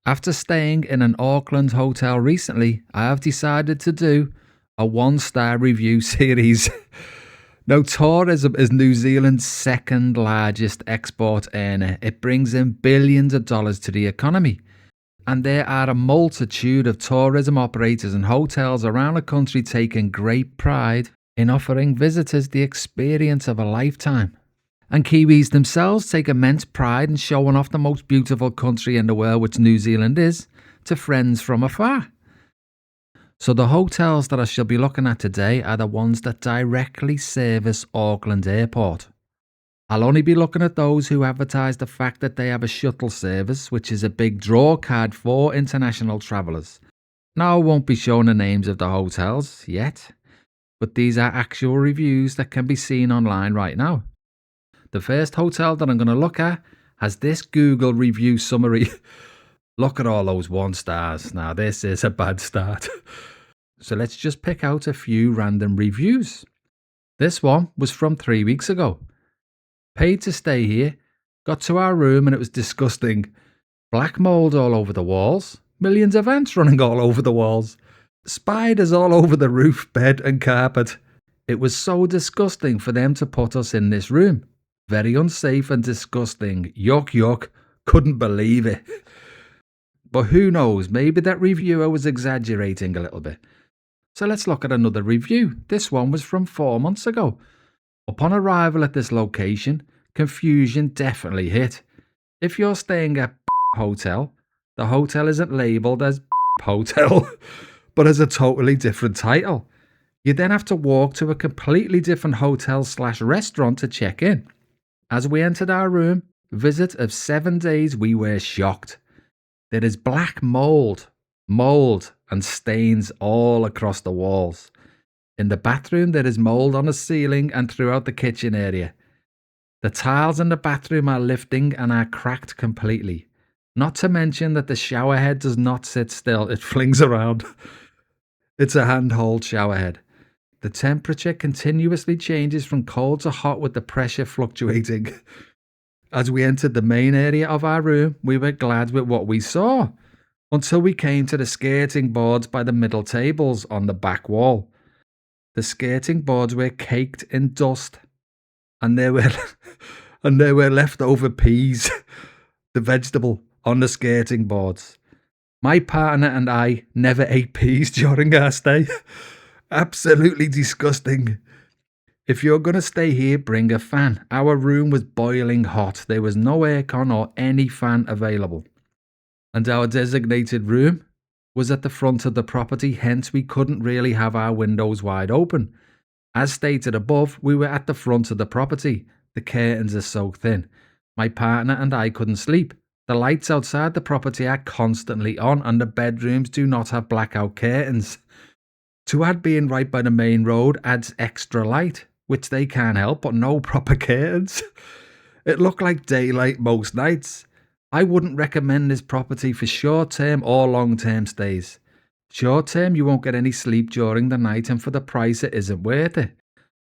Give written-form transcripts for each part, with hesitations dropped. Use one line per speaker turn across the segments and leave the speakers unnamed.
After staying in an Auckland hotel recently, I have decided to do a 1-star review series. Now, tourism is New Zealand's second largest export earner. It brings in billions of dollars to the economy. And there are a multitude of tourism operators and hotels around the country taking great pride in offering visitors the experience of a lifetime. And Kiwis themselves take immense pride in showing off the most beautiful country in the world, which New Zealand is, to friends from afar. So the hotels that I shall be looking at today are the ones that directly service Auckland Airport. I'll only be looking at those who advertise the fact that they have a shuttle service, which is a big draw card for international travellers. Now, I won't be showing the names of the hotels yet, but these are actual reviews that can be seen online right now. The first hotel that I'm going to look at has this Google review summary. Look at all those 1 stars. Now, this is a bad start. So let's just pick out a few random reviews. This one was from 3 weeks ago. Paid to stay here, got to our room and it was disgusting. Black mould all over the walls, millions of ants running all over the walls, spiders all over the roof, bed and carpet. It was so disgusting for them to put us in this room. Very unsafe and disgusting. Yuck, yuck. Couldn't believe it. But who knows, maybe that reviewer was exaggerating a little bit. So let's look at another review. This one was from 4 months ago. Upon arrival at this location, confusion definitely hit. If you're staying at hotel, the hotel isn't labelled as hotel, but as a totally different title. You then have to walk to a completely different hotel/restaurant to check in. As we entered our room, visit of 7 days, we were shocked. There is black mould and stains all across the walls. In the bathroom, there is mould on the ceiling and throughout the kitchen area. The tiles in the bathroom are lifting and are cracked completely. Not to mention that the shower head does not sit still, it flings around. It's a handhold shower head. The temperature continuously changes from cold to hot with the pressure fluctuating. As we entered the main area of our room, we were glad with what we saw, until we came to the skirting boards by the middle tables on the back wall. The skirting boards were caked in dust, and there were leftover peas, the vegetable, on the skirting boards. My partner and I never ate peas during our stay. Absolutely disgusting. If you're going to stay here, bring a fan. Our room was boiling hot. There was no aircon or any fan available. And our designated room was at the front of the property, hence we couldn't really have our windows wide open. As stated above, we were at the front of the property. The curtains are so thin. My partner and I couldn't sleep. The lights outside the property are constantly on and the bedrooms do not have blackout curtains. To add being right by the main road adds extra light, which they can't help, but no proper curtains. It looked like daylight most nights. I wouldn't recommend this property for short-term or long-term stays. Short-term, you won't get any sleep during the night, and for the price, it isn't worth it.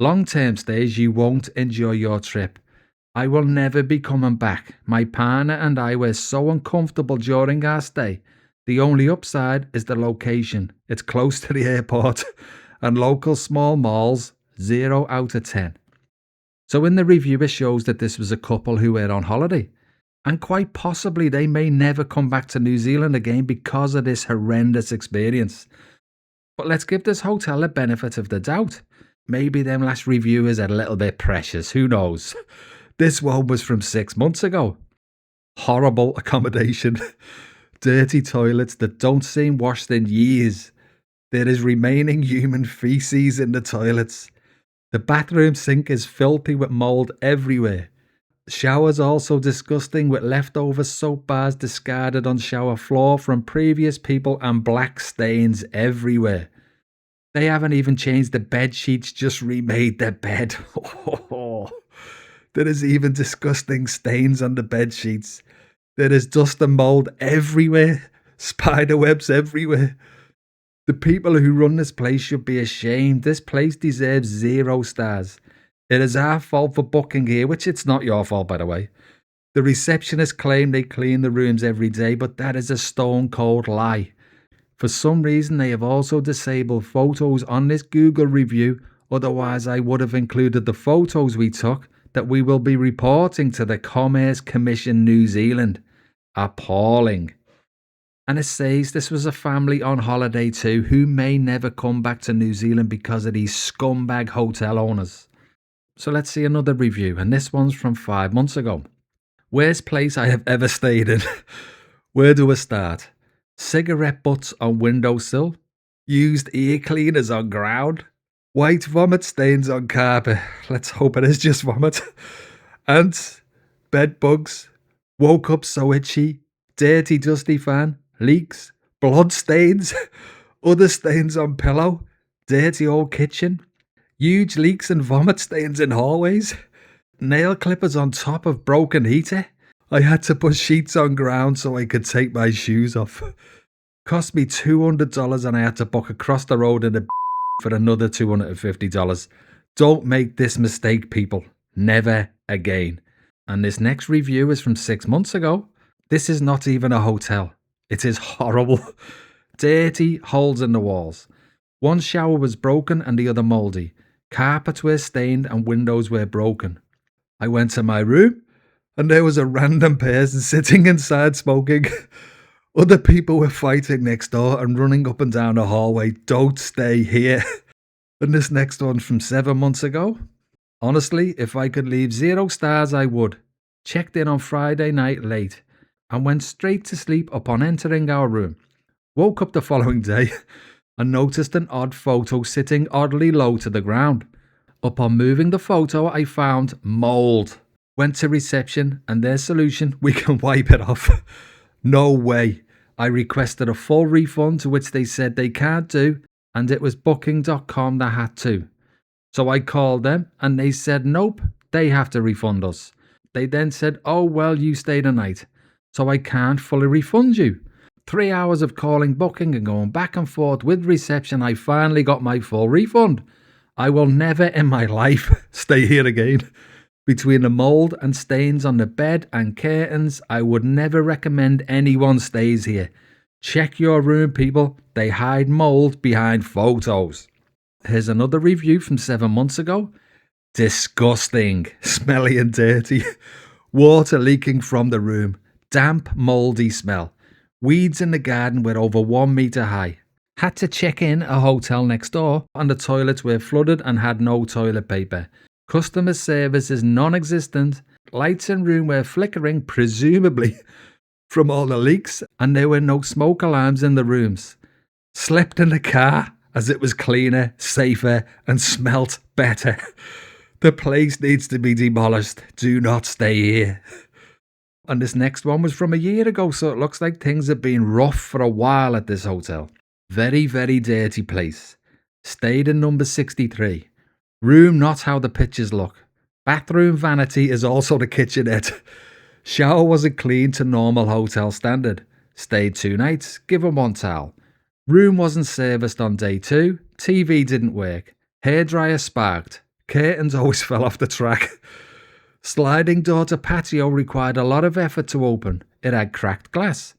Long-term stays, you won't enjoy your trip. I will never be coming back. My partner and I were so uncomfortable during our stay. The only upside is the location. It's close to the airport, and local small malls, 0 out of 10. So in the review, it shows that this was a couple who were on holiday. And quite possibly they may never come back to New Zealand again because of this horrendous experience. But let's give this hotel the benefit of the doubt. Maybe them last reviewers are a little bit precious, who knows? This one was from 6 months ago. Horrible accommodation. Dirty toilets that don't seem washed in years. There is remaining human feces in the toilets. The bathroom sink is filthy with mould everywhere. Showers also disgusting with leftover soap bars discarded on shower floor from previous people and black stains everywhere. They haven't even changed the bed sheets, just remade their bed. There is even disgusting stains on the bed sheets. There is dust and mould everywhere. Spider webs everywhere. The people who run this place should be ashamed. This place deserves 0 stars. It is our fault for booking here, which it's not your fault, by the way. The receptionists claim they clean the rooms every day, but that is a stone cold lie. For some reason, they have also disabled photos on this Google review, otherwise I would have included the photos we took that we will be reporting to the Commerce Commission New Zealand. Appalling. And it says this was a family on holiday too who may never come back to New Zealand because of these scumbag hotel owners. So let's see another review, and this one's from 5 months ago. Worst place I have ever stayed in. Where do I start? Cigarette butts on windowsill, used ear cleaners on ground, white vomit stains on carpet. Let's hope it is just vomit. Ants, bed bugs, woke up so itchy, dirty dusty fan, leaks, blood stains, other stains on pillow, dirty old kitchen, huge leaks and vomit stains in hallways, nail clippers on top of broken heater. I had to put sheets on ground so I could take my shoes off. Cost me $200 and I had to book across the road in a for another $250. Don't make this mistake, people. Never again. And this next review is from 6 months ago. This is not even a hotel. It is horrible. Dirty holes in the walls. One shower was broken and the other mouldy. Carpets were stained and windows were broken. I went to my room and there was a random person sitting inside smoking. Other people were fighting next door and running up and down the hallway. Don't stay here. And this next one's from 7 months ago. Honestly, if I could leave 0 stars, I would. Checked in on Friday night late and went straight to sleep upon entering our room. Woke up the following day and noticed an odd photo sitting oddly low to the ground. Upon moving the photo, I found mould. Went to reception and their solution, we can wipe it off. No way. I requested a full refund, to which they said they can't do, and it was booking.com that had to. So I called them and they said nope, they have to refund us. They then said, oh well, you stayed a night, so I can't fully refund you. 3 hours of calling booking and going back and forth with reception, I finally got my full refund. I will never in my life stay here again. Between the mould and stains on the bed and curtains, I would never recommend anyone stays here. Check your room, people. They hide mould behind photos. Here's another review from 7 months ago. Disgusting. Smelly and dirty. Water leaking from the room. Damp, mouldy smell. Weeds in the garden were over 1 metre high. Had to check in a hotel next door and the toilets were flooded and had no toilet paper. Customer service is non-existent. Lights in room were flickering, presumably from all the leaks, and there were no smoke alarms in the rooms. Slept in the car as it was cleaner, safer, and smelt better. The place needs to be demolished. Do not stay here. And this next one was from a year ago, so it looks like things have been rough for a while at this hotel. Very, very dirty place. Stayed in number 63. Room not how the pictures look. Bathroom vanity is also the kitchenette. Shower wasn't clean to normal hotel standard. Stayed 2 nights, given 1 towel. Room wasn't serviced on day 2. TV didn't work. Hairdryer sparked. Curtains always fell off the track. Sliding door to patio required a lot of effort to open. It had cracked glass.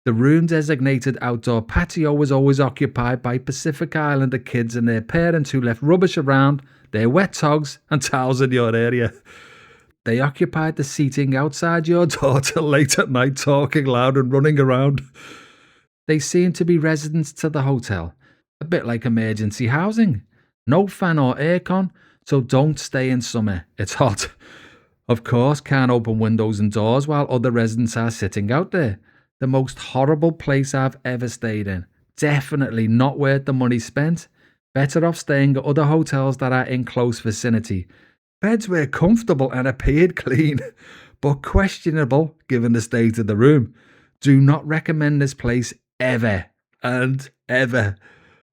The room designated outdoor patio was always occupied by Pacific Islander kids and their parents who left rubbish around, their wet togs and towels in your area. They occupied the seating outside your door till late at night, talking loud and running around. They seemed to be residents to the hotel, a bit like emergency housing. No fan or aircon, so don't stay in summer, it's hot. Of course, can't open windows and doors while other residents are sitting out there. The most horrible place I've ever stayed in. Definitely not worth the money spent. Better off staying at other hotels that are in close vicinity. Beds were comfortable and appeared clean, but questionable given the state of the room. Do not recommend this place ever and ever.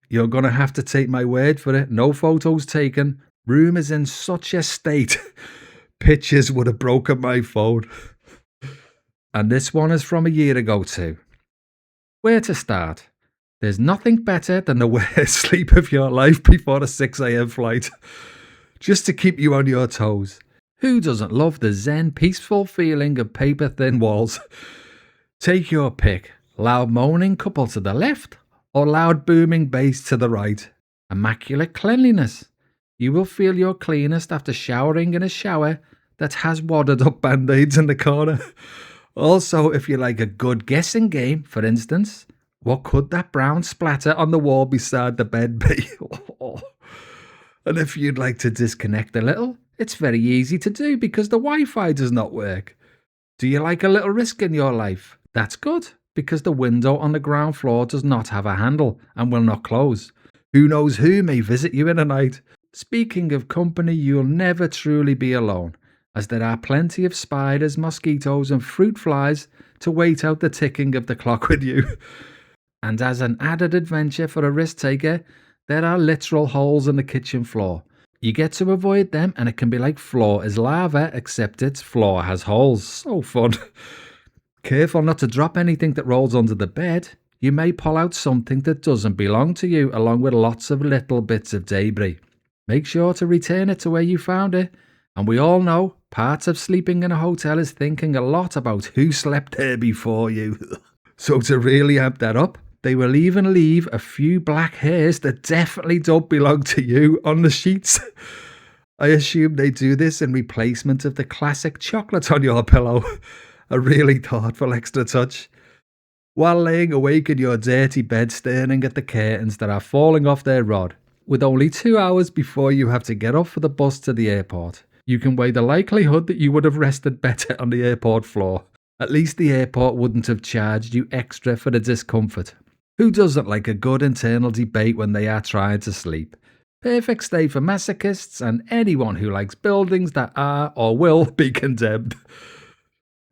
You're going to have to take my word for it. No photos taken. Room is in such a state. Pictures would have broken my phone. And this one is from a year ago too. Where to start? There's nothing better than the worst sleep of your life before a 6 a.m. flight. Just to keep you on your toes. Who doesn't love the zen, peaceful feeling of paper-thin walls? Take your pick. Loud moaning couple to the left or loud booming bass to the right. Immaculate cleanliness. You will feel your cleanest after showering in a shower that has wadded up band-aids in the corner. Also, if you like a good guessing game, for instance, what could that brown splatter on the wall beside the bed be? And if you'd like to disconnect a little, it's very easy to do because the Wi-Fi does not work. Do you like a little risk in your life? That's good, because the window on the ground floor does not have a handle and will not close. Who knows who may visit you in the night? Speaking of company, you'll never truly be alone, as there are plenty of spiders, mosquitoes and fruit flies to wait out the ticking of the clock with you. And as an added adventure for a risk taker, there are literal holes in the kitchen floor. You get to avoid them and it can be like floor is lava, except its floor has holes. So fun. Careful not to drop anything that rolls under the bed. You may pull out something that doesn't belong to you, along with lots of little bits of debris. Make sure to return it to where you found it. And we all know parts of sleeping in a hotel is thinking a lot about who slept there before you. So to really amp that up, they will even leave a few black hairs that definitely don't belong to you on the sheets. I assume they do this in replacement of the classic chocolate on your pillow. A really thoughtful extra touch. While laying awake in your dirty bed staring at the curtains that are falling off their rod, with only 2 hours before you have to get up for the bus to the airport, you can weigh the likelihood that you would have rested better on the airport floor. At least the airport wouldn't have charged you extra for the discomfort. Who doesn't like a good internal debate when they are trying to sleep? Perfect stay for masochists and anyone who likes buildings that are or will be condemned.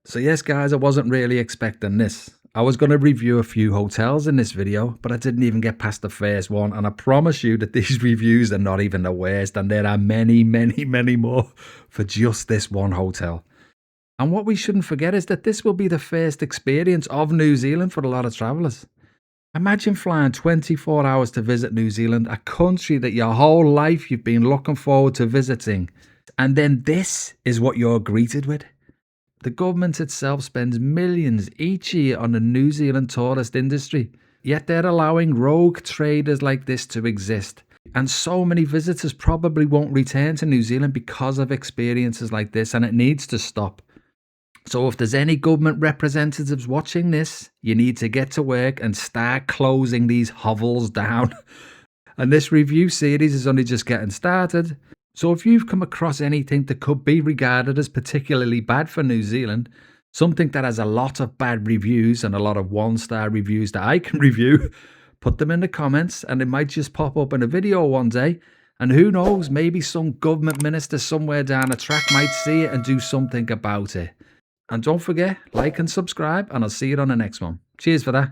So yes guys, I wasn't really expecting this. I was going to review a few hotels in this video, but I didn't even get past the first one, and I promise you that these reviews are not even the worst, and there are many more for just this one hotel. And what we shouldn't forget is that this will be the first experience of New Zealand for a lot of travellers. Imagine flying 24 hours to visit New Zealand, a country that your whole life you've been looking forward to visiting, and then this is what you're greeted with. The government itself spends millions each year on the New Zealand tourist industry, yet they're allowing rogue traders like this to exist. And so many visitors probably won't return to New Zealand because of experiences like this, and it needs to stop. So if there's any government representatives watching this, you need to get to work and start closing these hovels down. And this review series is only just getting started. So if you've come across anything that could be regarded as particularly bad for New Zealand, something that has a lot of bad reviews and a lot of one-star reviews that I can review, put them in the comments and it might just pop up in a video one day. And who knows, maybe some government minister somewhere down the track might see it and do something about it. And don't forget, like and subscribe, and I'll see you on the next one. Cheers for that.